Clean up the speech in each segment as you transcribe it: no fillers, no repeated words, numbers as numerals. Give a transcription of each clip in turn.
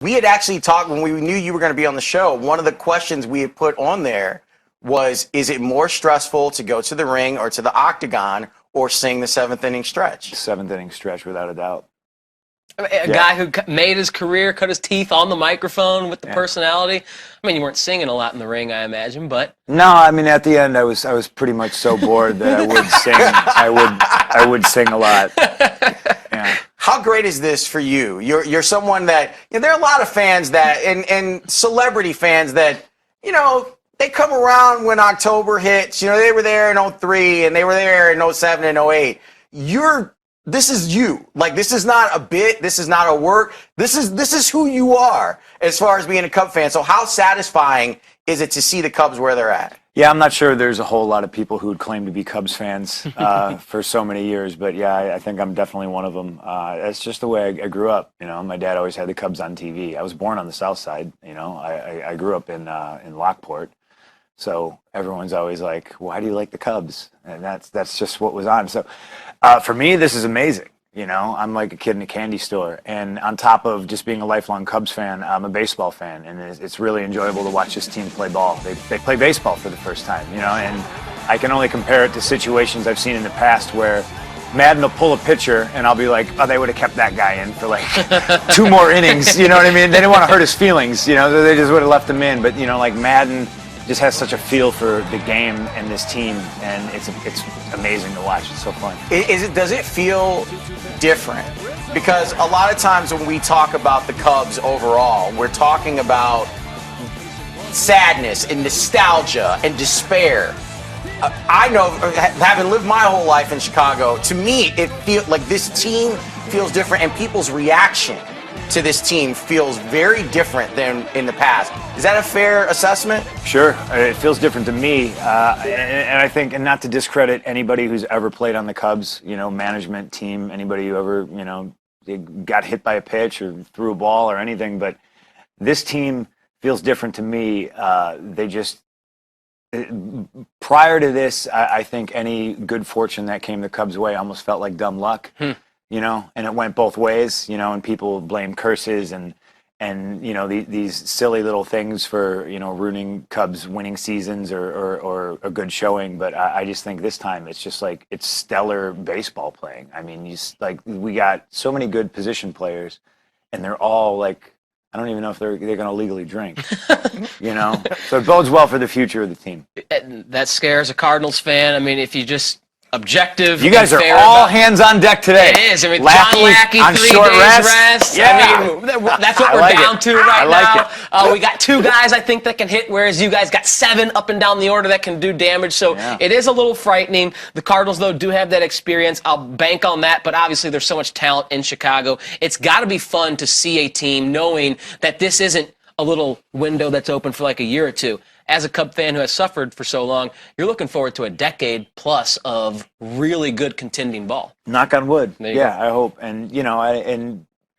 we had actually talked when we knew you were going to be on the show. One of the questions we had put on there was, is it more stressful to go to the ring or to the octagon or sing the seventh inning stretch? Seventh inning stretch, without a doubt. A guy who made his career, cut his teeth on the microphone with the personality. I mean, you weren't singing a lot in the ring, I imagine, but no, I mean, at the end, I was pretty much so bored that I would sing. I would sing a lot. Yeah. How great is this for you? You're someone that, there are a lot of fans that, and celebrity fans that, they come around when October hits. They were there in 03 and they were there in 07 and 08. This is you. Like, this is not a bit. This is not a work. This is who you are as far as being a Cub fan. So how satisfying is it to see the Cubs where they're at? Yeah, I'm not sure there's a whole lot of people who would claim to be Cubs fans for so many years, but yeah, I think I'm definitely one of them. It's just the way I grew up. My dad always had the Cubs on TV. I was born on the South Side. I grew up in Lockport, so everyone's always like, "Why do you like the Cubs?" And that's just what was on. So for me, this is amazing. I'm like a kid in a candy store. And on top of just being a lifelong Cubs fan, I'm a baseball fan. And it's really enjoyable to watch this team play ball. They play baseball for the first time, and I can only compare it to situations I've seen in the past where Madden will pull a pitcher and I'll be like, oh, they would have kept that guy in for like 2 more innings. You know what I mean? They didn't want to hurt his feelings, so they just would have left him in. But, like Madden just has such a feel for the game and this team, and it's amazing to watch. It's so fun. Does it feel different? Because a lot of times when we talk about the Cubs overall, we're talking about sadness and nostalgia and despair. I know, having lived my whole life in Chicago, to me, it feels like this team feels different, and people's reaction to this team feels very different than in the past. Is that a fair assessment? Sure. It feels different to me. And I think, and not to discredit anybody who's ever played on the Cubs, management team, anybody who ever, got hit by a pitch or threw a ball or anything, but this team feels different to me. Prior to this, I think any good fortune that came the Cubs' way almost felt like dumb luck. And it went both ways, and people blame curses and these silly little things for, ruining Cubs winning seasons or a good showing. But I just think this time it's just like, it's stellar baseball playing. I mean, we got so many good position players, and they're all like, I don't even know if they're going to legally drink, So it bodes well for the future of the team. That scares a Cardinals fan. I mean, if you just objective. You guys are all hands on deck today. It is. I mean, Lackey, John Lackey, on 3 short days rest. Yeah. I mean, that's what we're down to right now. We got 2 guys, I think, that can hit, whereas you guys got 7 up and down the order that can do damage. So it is a little frightening. The Cardinals, though, do have that experience. I'll bank on that, but obviously there's so much talent in Chicago. It's got to be fun to see a team knowing that this isn't a little window that's open for like a year or 2. As a Cub fan who has suffered for so long, you're looking forward to a decade plus of really good contending ball. Knock on wood. Yeah, I hope. And,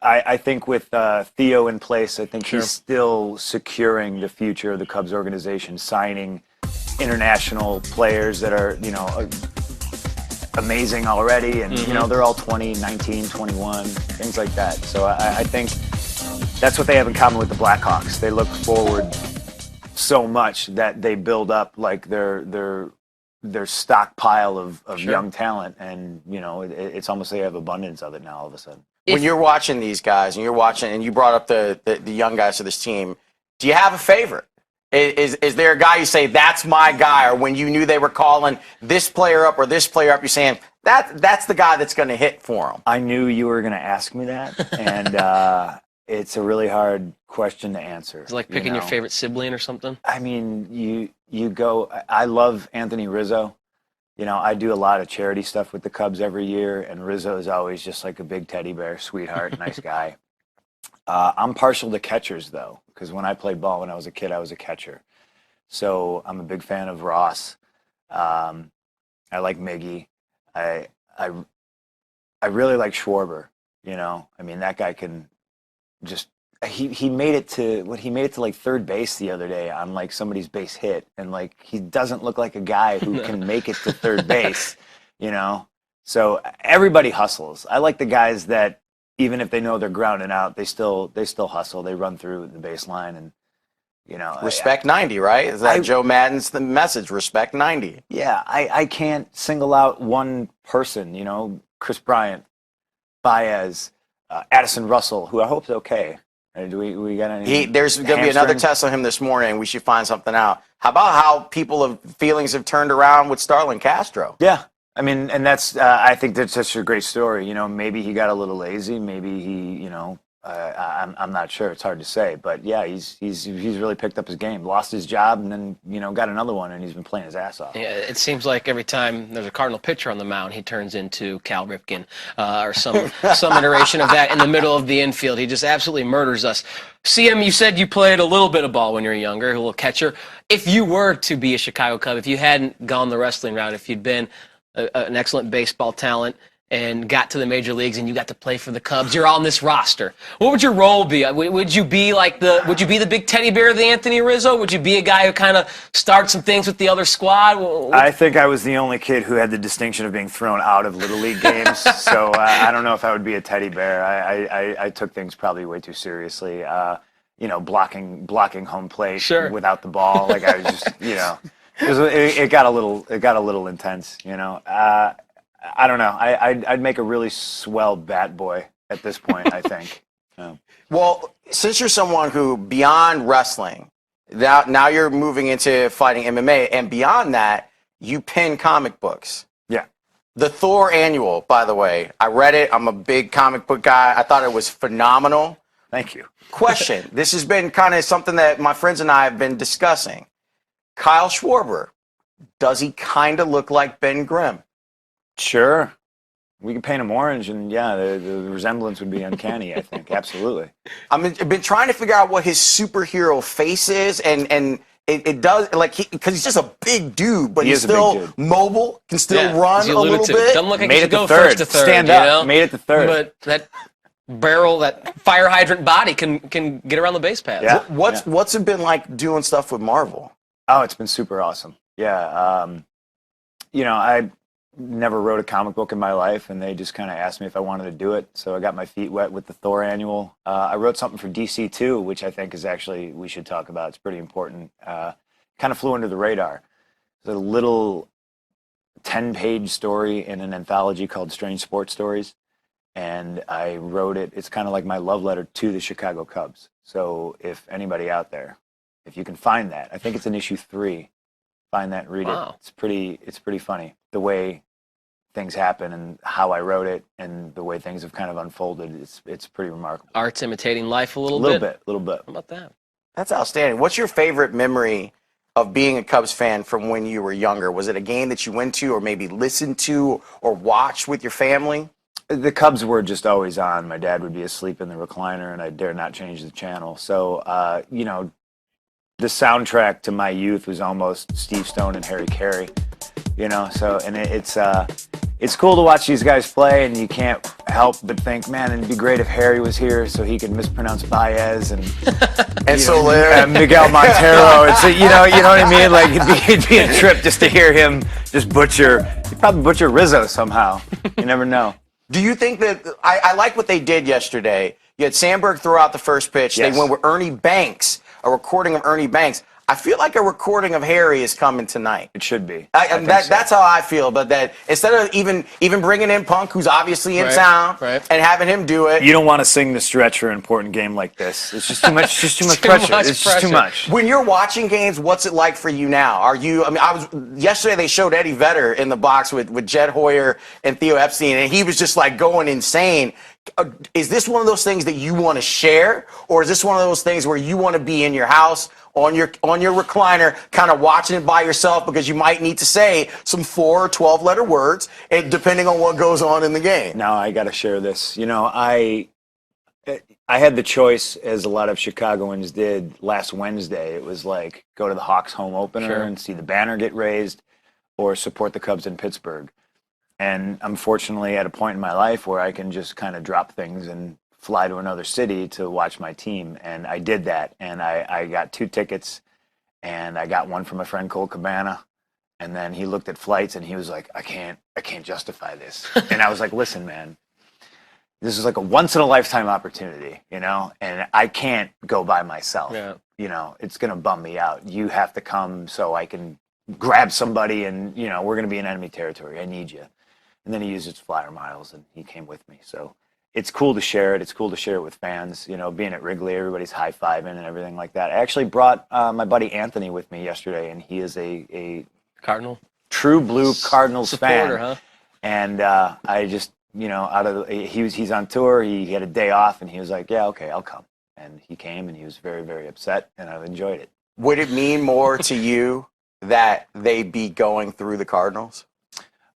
I think with Theo in place, I think he's still securing the future of the Cubs organization, signing international players that are, amazing already. And, they're all 20, 19, 21, things like that. So I think that's what they have in common with the Blackhawks. They look forward so much that they build up like their stockpile of young talent, and it's almost they have abundance of it now all of a sudden. When you're watching these guys and you brought up the young guys of this team, do you have a favorite? Is there a guy you say, that's my guy, or when you knew they were calling this player up or this player up, you're saying that's the guy that's going to hit for them? I knew you were going to ask me that, and it's a really hard question to answer. It's like picking your favorite sibling or something? I mean, you go, I love Anthony Rizzo. I do a lot of charity stuff with the Cubs every year, and Rizzo is always just like a big teddy bear, sweetheart, nice guy. I'm partial to catchers, though, because when I played ball when I was a kid, I was a catcher. So I'm a big fan of Ross. I like Miggy. I really like Schwarber. I mean, that guy can just he made it to like third base the other day on like somebody's base hit, and like he doesn't look like a guy who can make it to third base, So everybody hustles. I like the guys that even if they know they're grounded out, they still hustle. They run through the baseline, and respect 90, right? Is that Joe Madden's the message? Respect 90. Yeah, I can't single out one person. Chris Bryant, Baez, Addison Russell, who I hope is okay. Do we got any? There's going to be another test on him this morning. We should find something out. How about how feelings have turned around with Starlin Castro? Yeah, I mean, and that's I think that's such a great story. Maybe he got a little lazy. Maybe he, I'm not sure. It's hard to say. But yeah, he's really picked up his game. Lost his job and then got another one, and he's been playing his ass off. Yeah, it seems like every time there's a Cardinal pitcher on the mound, he turns into Cal Ripken or some iteration of that in the middle of the infield. He just absolutely murders us. CM, you said you played a little bit of ball when you were younger, a little catcher. If you were to be a Chicago Cub, if you hadn't gone the wrestling route, if you'd been an excellent baseball talent and got to the major leagues and you got to play for the Cubs, you're on this roster. What would your role be? Would you be the big teddy bear of the Anthony Rizzo? Would you be a guy who kind of starts some things with the other squad? I think I was the only kid who had the distinction of being thrown out of Little League games. So I don't know if I would be a teddy bear. I took things probably way too seriously. Blocking home plate without the ball. Like I was just, it got a little intense. I don't know. I'd make a really swell bat boy at this point, I think. Well, since you're someone who, beyond wrestling, now you're moving into fighting MMA, and beyond that, you pen comic books. Yeah. The Thor Annual, by the way, I read it. I'm a big comic book guy. I thought it was phenomenal. Thank you. Question. This has been kind of something that my friends and I have been discussing. Kyle Schwarber, does he kind of look like Ben Grimm? Sure. We could paint him orange, and the resemblance would be uncanny, I think. Absolutely. I've been trying to figure out what his superhero face is, and it does, because he's just a big dude, but he's still mobile, can still run a little bit. Doesn't look like he should go first to third. Stand up. Made it to third. But that barrel, that fire hydrant body can get around the base paths. Yeah. What's it been like doing stuff with Marvel? Oh, it's been super awesome. Yeah. I never wrote a comic book in my life, and they just kind of asked me if I wanted to do it. So I got my feet wet with the Thor Annual. I wrote something for DC too, which I think is actually, we should talk about. It's pretty important. Kind of flew under the radar. It's a little 10-page story in an anthology called Strange Sports Stories. And I wrote it. It's kind of like my love letter to the Chicago Cubs. So if anybody out there, if you can find that, I think it's in issue 3. Find that and read it. It's pretty funny the way things happen and how I wrote it and the way things have kind of unfolded. It's pretty remarkable. Art's imitating life a little bit. Little bit. How about that? That's outstanding. What's your favorite memory of being a Cubs fan from when you were younger? Was it a game that you went to or maybe listened to or watched with your family? The Cubs were just always on. My dad would be asleep in the recliner, and I dare not change the channel. So, the soundtrack to my youth was almost Steve Stone and Harry Carey, So, and it's cool to watch these guys play, and you can't help but think, man, it'd be great if Harry was here so he could mispronounce Baez and Miguel Montero. It's you know what I mean? Like it'd be a trip just to hear him just butcher. He'd probably butcher Rizzo somehow. You never know. Do you think that I like what they did yesterday? You had Sandberg throw out the first pitch. Yes. They went with Ernie Banks. A recording of Ernie Banks. I feel like a recording of Harry is coming tonight. It should be. That's how I feel. But that instead of even bringing in Punk, who's obviously in town, and having him do it, you don't want to sing the stretch for an important game like this. It's just too much. Just too much pressure. It's just too much. When you're watching games, what's it like for you now? Are you? Yesterday they showed Eddie Vedder in the box with Jed Hoyer and Theo Epstein, and he was just like going insane. Is this one of those things that you want to share, or is this one of those things where you want to be in your house on your recliner, kind of watching it by yourself because you might need to say some 4 or 12-letter words, and depending on what goes on in the game? No, I got to share this. I had the choice, as a lot of Chicagoans did last Wednesday. It was like go to the Hawks home opener and see the banner get raised, or support the Cubs in Pittsburgh. And I'm fortunately at a point in my life where I can just kind of drop things and fly to another city to watch my team. And I did that. And I got 2 tickets, and I got one from a friend Cole Cabana. And then he looked at flights and he was like, I can't justify this. And I was like, listen, man, this is like a once in a lifetime opportunity, you know, and I can't go by myself. Yeah. You know, it's going to bum me out. You have to come so I can grab somebody and, you know, we're going to be in enemy territory. I need you. And then he used his flyer miles and he came with me. So it's cool to share it. It's cool to share it with fans. You know, being at Wrigley, everybody's high-fiving and everything like that. I actually brought my buddy Anthony with me yesterday, and he is a Cardinal? true blue Cardinals Supporter, fan. huh? And I just, you know, he's on tour. He had a day off, and he was like, yeah, okay, I'll come. And he came, and he was very, very upset, and I've enjoyed it. Would it mean more to you that they be going through the Cardinals?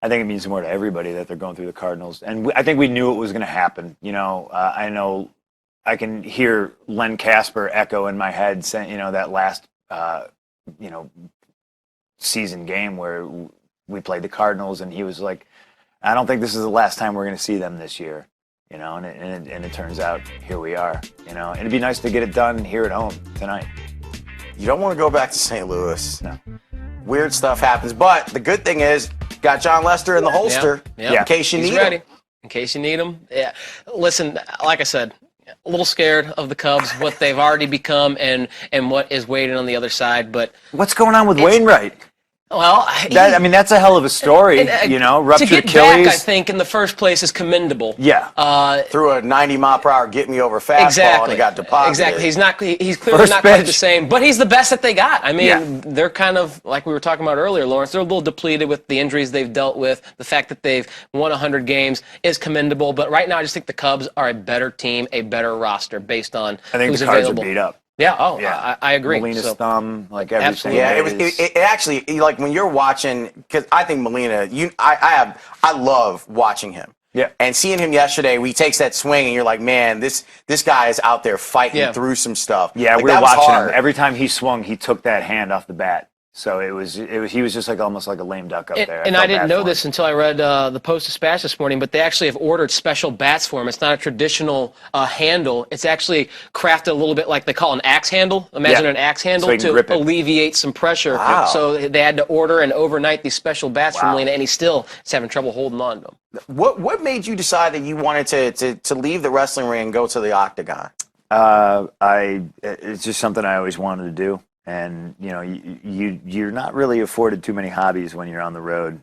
I think it means more to everybody that they're going through the Cardinals. And I think we knew it was going to happen. You know, I know I can hear Len Casper echo in my head saying, you know, that last, you know, season game where we played the Cardinals, and he was like, I don't think this is the last time we're going to see them this year. You know, and it turns out here we are, you know. And it'd be nice to get it done here at home tonight. You don't want to go back to St. Louis. No. Weird stuff happens. But the good thing is, got John Lester in the holster in case you He's need ready. him. In case you need him. Yeah. Listen, like I said, a little scared of the Cubs, what they've already become, and what is waiting on the other side. But What's going on with Wainwright? well, I mean, that's a hell of a story, you know, ruptured to get Achilles. back, I think, in the first place is commendable. Yeah. Threw a 90-mile-per-hour get-me-over fastball Exactly. and he got deposited. Exactly. He's clearly First not quite the pitch. same, but he's the best that they got. I mean, Yeah. they're kind of, like we were talking about earlier, Lawrence, they're a little depleted with the injuries they've dealt with. The fact that they've won 100 games is commendable, but right now I just think the Cubs are a better team, a better roster based on I think who's the Cards available. are beat up. Yeah, Yeah. I agree. Molina's So, thumb, like everything. Absolutely. Yeah, it actually, like when you're watching, because I think Molina, I love watching him. Yeah. And seeing him yesterday, he takes that swing, and you're like, man, this guy is out there fighting through some stuff. Yeah, like, we were that was watching hard. him. Every time he swung, he took that hand off the bat. So he was just like almost like a lame duck up there. And I felt didn't bad know for him. this until I read the Post-Dispatch this morning, but they actually have ordered special bats for him. It's not a traditional handle. It's actually crafted a little bit like they call an axe handle. Imagine an axe handle So he can to grip it. alleviate some pressure. Wow. So they had to order and overnight these special bats from Wow. Molina, and he still is having trouble holding on to them. What made you decide that you wanted to leave the wrestling ring and go to the octagon? It's just something I always wanted to do. And, you know, you're not really afforded too many hobbies when you're on the road,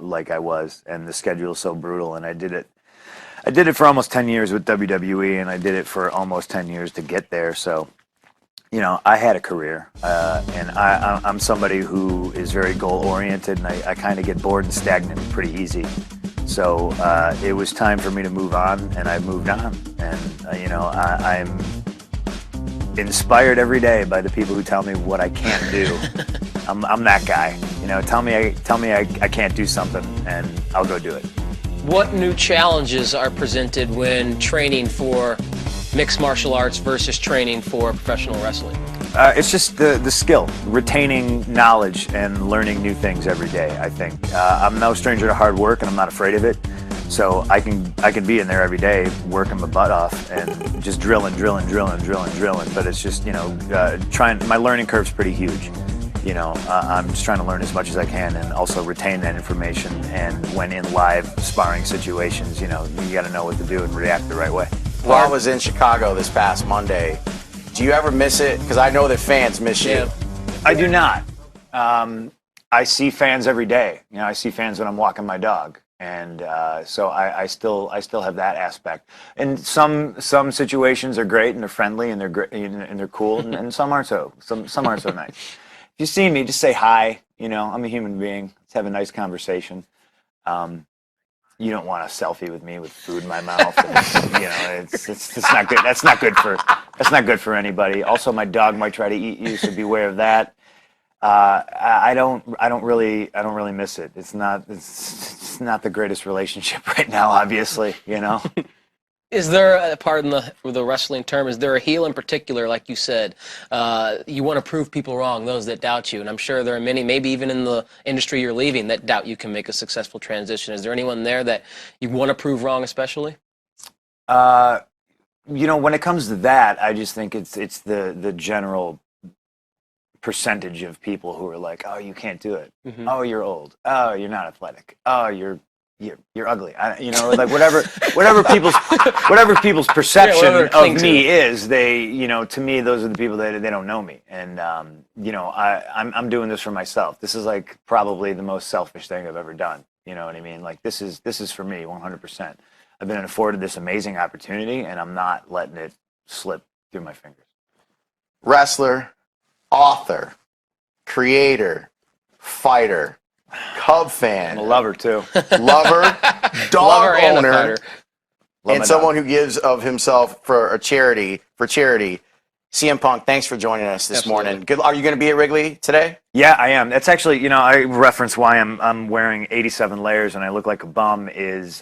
like I was. And the schedule is so brutal. And I did it for almost 10 years with WWE, and I did it for almost 10 years to get there. So, you know, I had a career. And I'm somebody who is very goal-oriented, and I kind of get bored and stagnant pretty easy. So it was time for me to move on, and I moved on. And, you know, I'm inspired every day by the people who tell me what I can't do. I'm that guy. You know, tell me I can't do something, and I'll go do it. What new challenges are presented when training for mixed martial arts versus training for professional wrestling? It's just the skill, retaining knowledge and learning new things every day, I think. I'm no stranger to hard work, and I'm not afraid of it. So I can be in there every day working my butt off and just drilling. But it's just, you know, my learning curve's pretty huge. You know, I'm just trying to learn as much as I can and also retain that information. And when in live sparring situations, you know, you got to know what to do and react the right way. Well, I was in Chicago this past Monday. Do you ever miss it? Because I know that fans miss you. I do not. I see fans every day. You know, I see fans when I'm walking my dog. And so I still have that aspect. And some situations are great and they're friendly and they're great and they're cool, and some aren't so. Some aren't so nice. If you see me, just say hi. You know, I'm a human being. Let's have a nice conversation. You don't want a selfie with me with food in my mouth. And, you know, it's not good. That's not good for anybody. Also, my dog might try to eat you, so beware of that. I don't really miss it. It's not the greatest relationship right now, obviously, you know. Is there, pardon the wrestling term, is there a heel in particular, like you said, you want to prove people wrong, those that doubt you? And I'm sure there are many, maybe even in the industry you're leaving, that doubt you can make a successful transition. Is there anyone there that you want to prove wrong especially? You know, when it comes to that, I just think it's the general percentage of people who are like, oh, you can't do it. Mm-hmm. Oh, you're old. Oh, you're not athletic. Oh, you're you're ugly. Like whatever people's perception of me is, to me, those are the people that they don't know me. And, I'm doing this for myself. This is like probably the most selfish thing I've ever done. You know what I mean? Like this is for me 100%. I've been afforded this amazing opportunity and I'm not letting it slip through my fingers. Wrestler, author, creator, fighter, Cub fan. I'm a lover too. Lover, dog Lover and owner, a fighter. and someone who gives of himself for charity. CM Punk, thanks for joining us this morning. Good. Are you going to be at Wrigley today? Yeah, I am. That's actually, I reference why I'm wearing 87 layers and I look like a bum is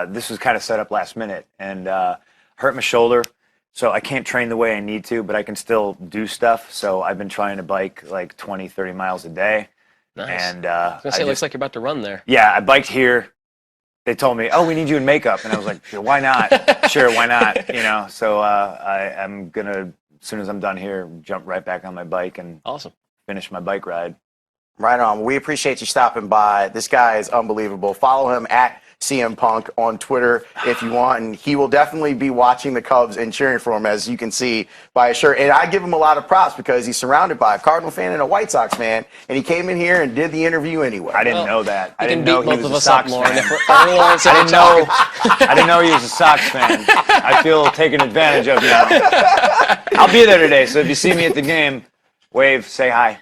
this was kind of set up last minute and hurt my shoulder. So I can't train the way I need to, but I can still do stuff. So I've been trying to bike like 20, 30 miles a day. Nice. And I was going to say, it looks like you're about to run there. Yeah, I biked here. They told me, oh, we need you in makeup. And I was like, why not? Sure, why not? So I'm going to, as soon as I'm done here, jump right back on my bike and finish my bike ride. Right on. We appreciate you stopping by. This guy is unbelievable. Follow him at CM Punk on Twitter if you want, and he will definitely be watching the Cubs and cheering for him, as you can see by his shirt. And I give him a lot of props because he's surrounded by a Cardinal fan and a White Sox fan, and he came in here and did the interview anyway. I didn't know that. I didn't know he was a Sox Sox fan. I I didn't know he was a Sox fan. I feel taken advantage of now. I'll be there today, so if you see me at the game, wave, say hi.